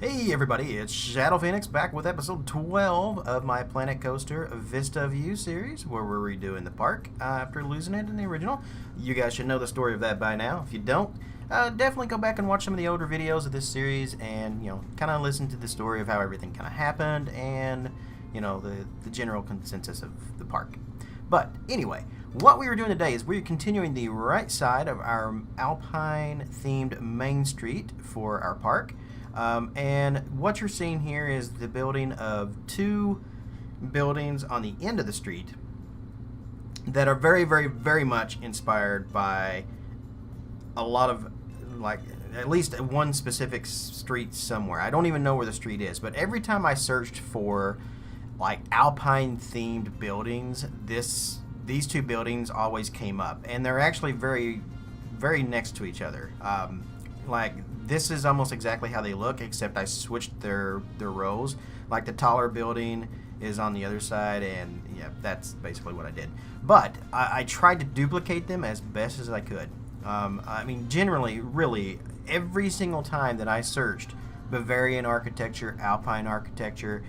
Hey everybody, it's Shadow Phoenix back with episode 12 of my Planet Coaster Vista View series, where we're redoing the park after losing it in the original. You guys should know the story of that by now. If you don't, definitely go back and watch some of the older videos of this series and, kind of listen to the story of how everything kind of happened and, the general consensus of the park. But anyway, what we are doing today is we're continuing the right side of our Alpine themed Main Street for our park. And what you're seeing here is the building of two buildings on the end of the street that are very, very, very much inspired by a lot of, like, at least one specific street somewhere. I don't even know where the street is, but every time I searched for, like, Alpine themed buildings, these two buildings always came up, and they're actually very, very next to each other. Like, this is almost exactly how they look, except I switched their rows. Like, the taller building is on the other side, and yeah, that's basically what I did. But I tried to duplicate them as best as I could. I mean, generally, really, every single time that I searched Bavarian architecture, Alpine architecture,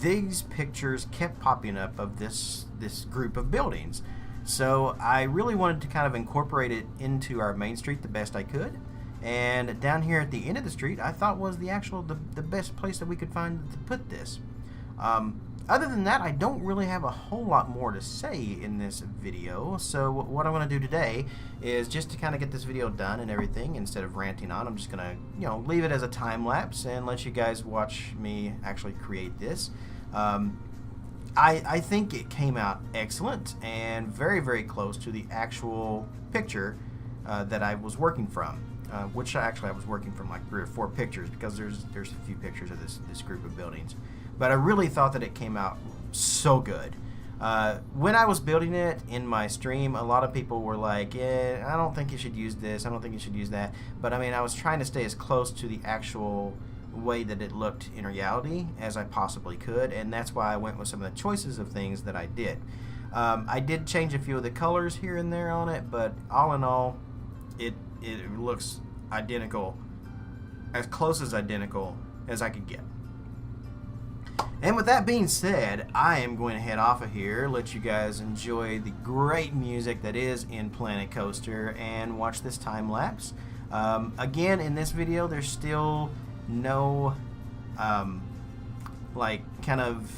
these pictures kept popping up of this group of buildings. So I really wanted to kind of incorporate it into our main street the best I could. And down here at the end of the street, I thought was the best place that we could find to put this. Other than that, I don't really have a whole lot more to say in this video. So what I want to do today is just to kind of get this video done and everything, instead of ranting on, I'm just going to, leave it as a time lapse and let you guys watch me actually create this. I think it came out excellent and very, very close to the actual picture that I was working from. Which I was working from like 3 or 4 pictures, because there's a few pictures of this group of buildings. But I really thought that it came out so good. When I was building it in my stream, a lot of people were like, yeah, I don't think you should use this, I don't think you should use that. But I mean, I was trying to stay as close to the actual way that it looked in reality as I possibly could, and that's why I went with some of the choices of things that I did. I did change a few of the colors here and there on it, but all in all, it looks identical, as close as identical as I could get. And with that being said, I am going to head off of here, let you guys enjoy the great music that is in Planet Coaster, and watch this time lapse. Again, in this video, there's still no like kind of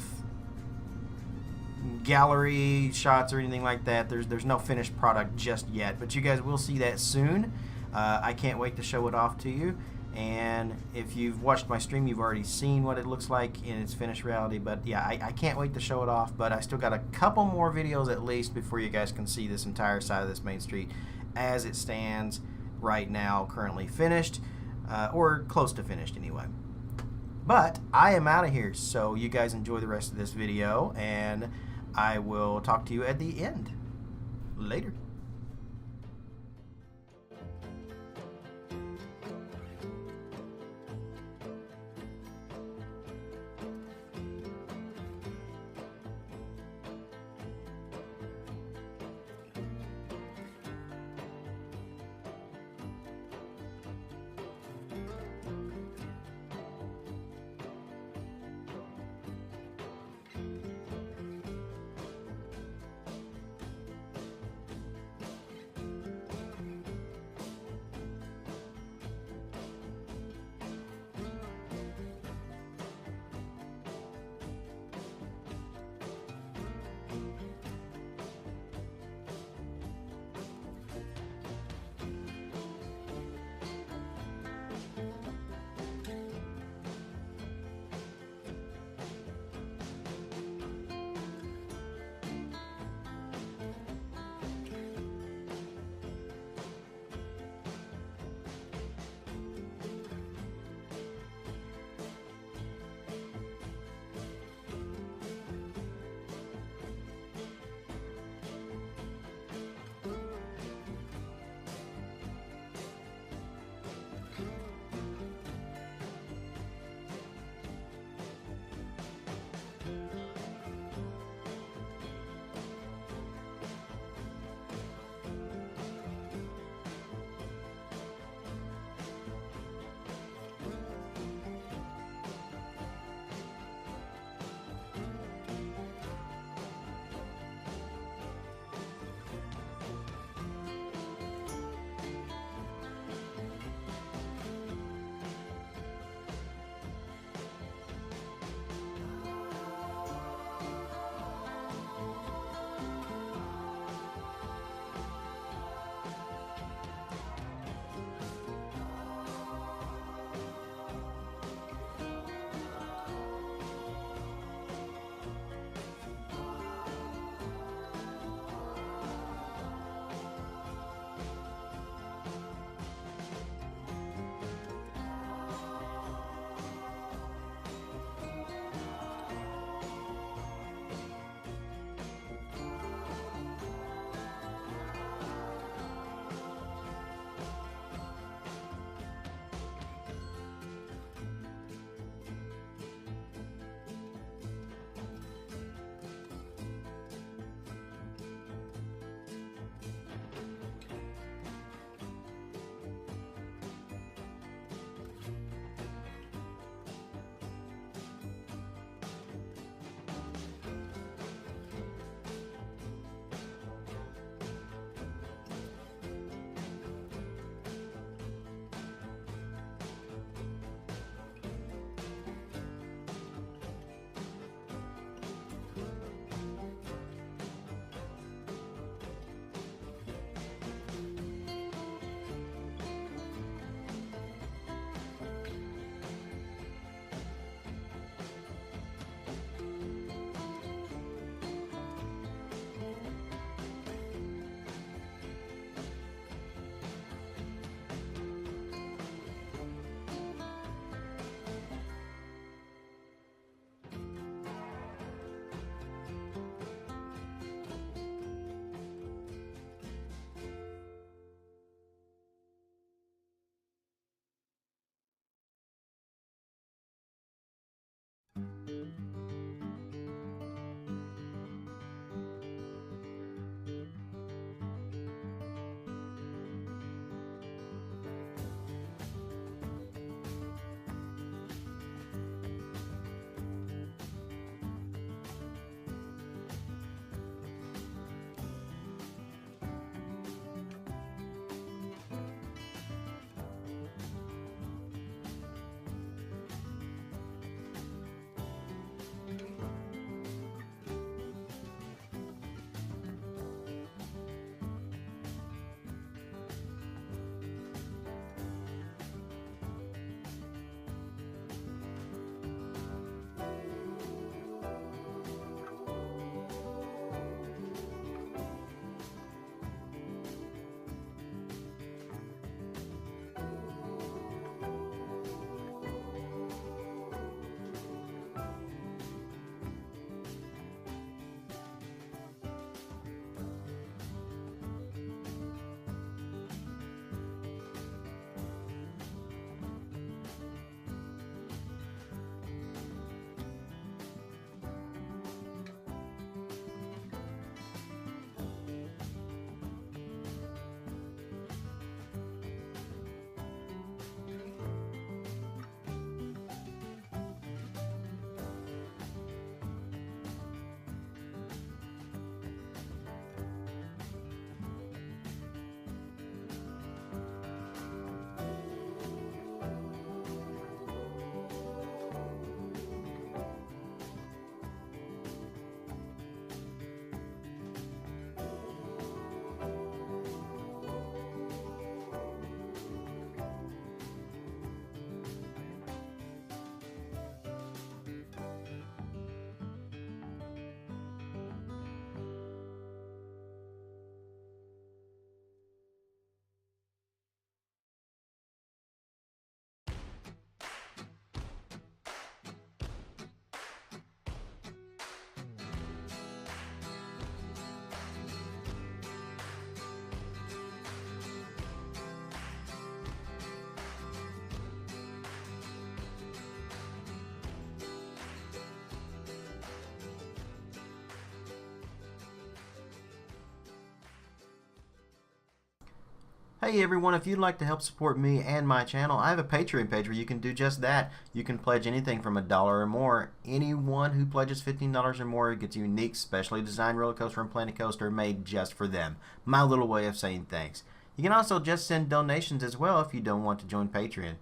gallery shots or anything like that. There's no finished product just yet, but you guys will see that soon. I can't wait to show it off to you, and if you've watched my stream, you've already seen what it looks like in its finished reality. But yeah, I can't wait to show it off, but I still got a couple more videos at least before you guys can see this entire side of this main street as it stands right now, currently finished, or close to finished anyway. But I am out of here, so you guys enjoy the rest of this video, and I will talk to you at the end. Later. Hey everyone, if you'd like to help support me and my channel, I have a Patreon page where you can do just that. You can pledge anything from $1 or more. Anyone who pledges $15 or more gets a unique, specially designed roller coaster and Planet Coaster made just for them. My little way of saying thanks. You can also just send donations as well if you don't want to join Patreon.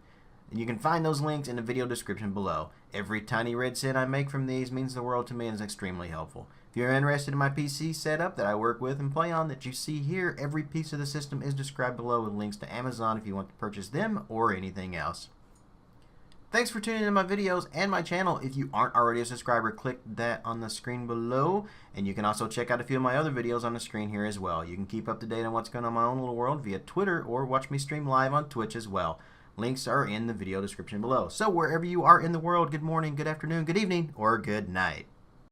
And you can find those links in the video description below. Every tiny red cent I make from these means the world to me and is extremely helpful. If you're interested in my PC setup that I work with and play on that you see here, every piece of the system is described below with links to Amazon if you want to purchase them or anything else. Thanks for tuning in to my videos and my channel. If you aren't already a subscriber, click that on the screen below. And you can also check out a few of my other videos on the screen here as well. You can keep up to date on what's going on in my own little world via Twitter or watch me stream live on Twitch as well. Links are in the video description below. So wherever you are in the world, good morning, good afternoon, good evening, or good night.